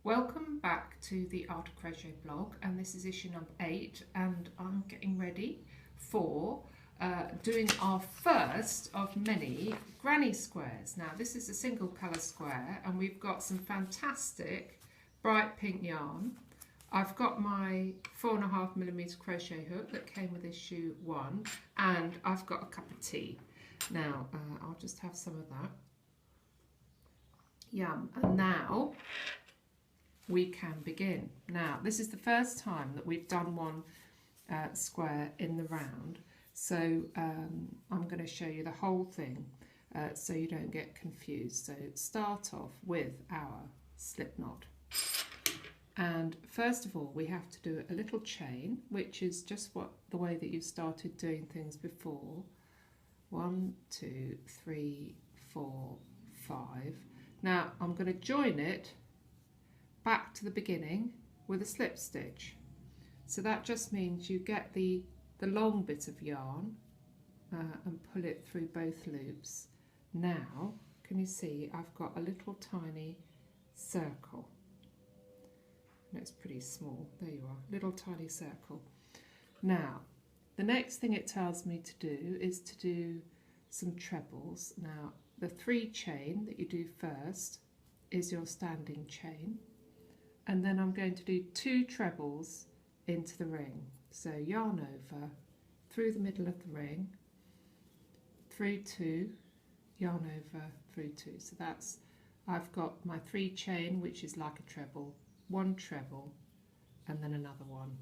Welcome back to the Art of Crochet blog, and this is issue number 8, and I'm getting ready for doing our first of many granny squares. Now this is a single colour square and we've got some fantastic bright pink yarn. I've got my 4.5mm crochet hook that came with issue 1, and I've got a cup of tea. Now I'll just have some of that. Yum. And now we can begin. Now this is the first time that we've done one square in the round, so I'm going to show you the whole thing so you don't get confused. So start off with our slip knot, and first of all we have to do a little chain, which is just the way that you've started doing things before. 1, 2, 3, 4, 5. Now I'm going to join it back to the beginning with a slip stitch. So that just means you get the long bit of yarn and pull it through both loops. Now can you see I've got a little tiny circle, and it's pretty small. There you are, little tiny circle. Now the next thing it tells me to do is to do some trebles. Now the 3 chain that you do first is your standing chain, and then I'm going to do 2 trebles into the ring. So yarn over, through the middle of the ring, through 2, yarn over, through 2. So that's, I've got my 3 chain, which is like a treble, 1 treble, and then another one,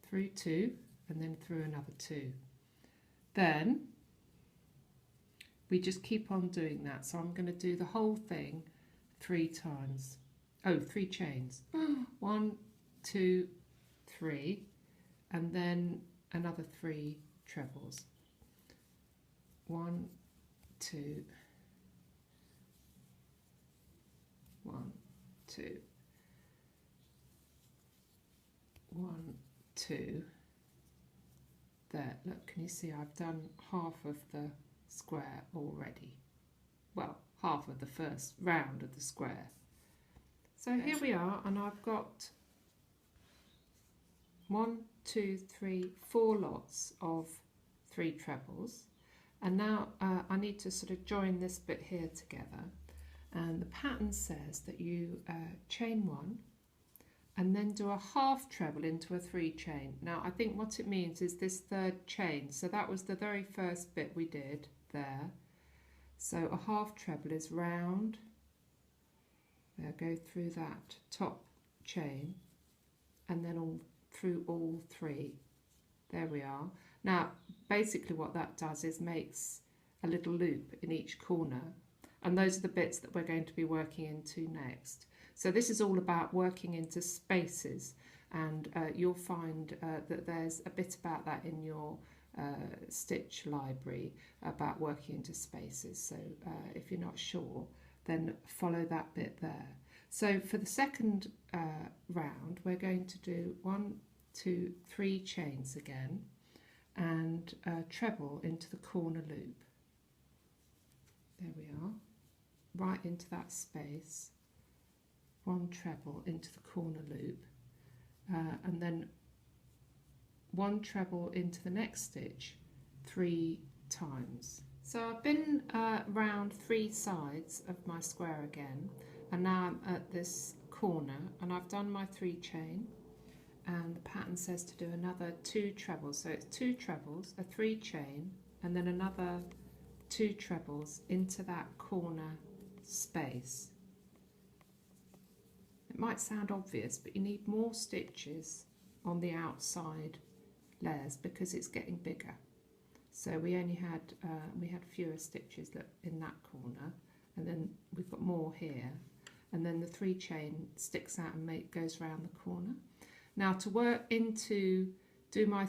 through 2, and then through another 2. Then we just keep on doing that. So I'm going to do the whole thing 3 times. Oh, 3 chains. 1, 2, 3, and then another 3 trebles. 1, 2, 1, 2, 1, 2. There, look, can you see I've done half of the square already? Well, half of the first round of the square. So here we are, and I've got 1, 2, 3, 4 lots of 3 trebles, and now I need to sort of join this bit here together, and the pattern says that you chain 1 and then do a half treble into a 3 chain. Now I think what it means is this 3rd chain, so that was the very first bit we did there. So a half treble is round. There, go through that top chain and then all through all 3. There we are. Now basically what that does is makes a little loop in each corner, and those are the bits that we're going to be working into next. So this is all about working into spaces, and you'll find that there's a bit about that in your stitch library about working into spaces. So if you're not sure, then follow that bit there. So for the second round we're going to do 1, 2, 3 chains again, and treble into the corner loop. There we are, right into that space, 1 treble into the corner loop, and then 1 treble into the next stitch 3 times. So I've been round 3 sides of my square again, and now I'm at this corner, and I've done my 3 chain, and the pattern says to do another 2 trebles. So it's 2 trebles, a 3 chain, and then another 2 trebles into that corner space. It might sound obvious, but you need more stitches on the outside layers because it's getting bigger. So we only had fewer stitches in that corner, and then we've got more here, and then the 3 chain sticks out and goes around the corner. Now to work into, do my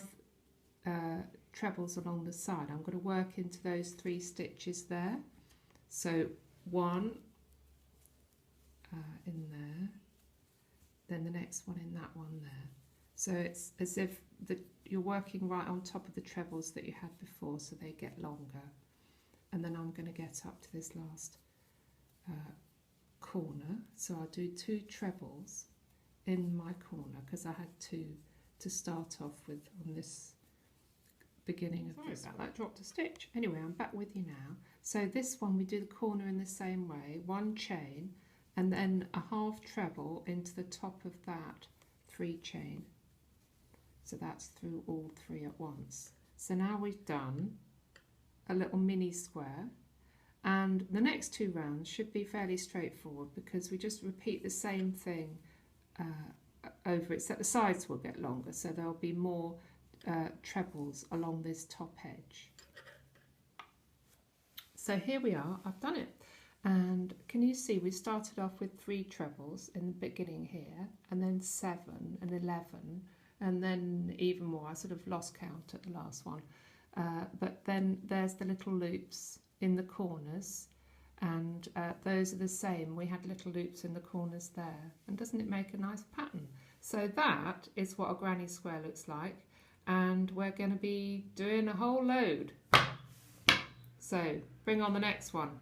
trebles along the side, I'm going to work into those 3 stitches there. So 1 in there, then the next one in that one there. So it's as if you're working right on top of the trebles that you had before, so they get longer. And then I'm going to get up to this last corner, so I'll do 2 trebles in my corner because I had 2 to start off with on this beginning of this. Sorry about that, dropped a stitch. Anyway, I'm back with you now. So this one we do the corner in the same way, 1 chain and then a half treble into the top of that 3 chain. So that's through all 3 at once. So now we've done a little mini square, and the next 2 rounds should be fairly straightforward because we just repeat the same thing over, except the sides will get longer, so there'll be more trebles along this top edge. So here we are, I've done it. And can you see we started off with 3 trebles in the beginning here, and then 7 and 11, and then even more. I sort of lost count at the last one. But then there's the little loops in the corners, and those are the same. We had little loops in the corners there. And doesn't it make a nice pattern? So that is what a granny square looks like, and we're going to be doing a whole load. So bring on the next one.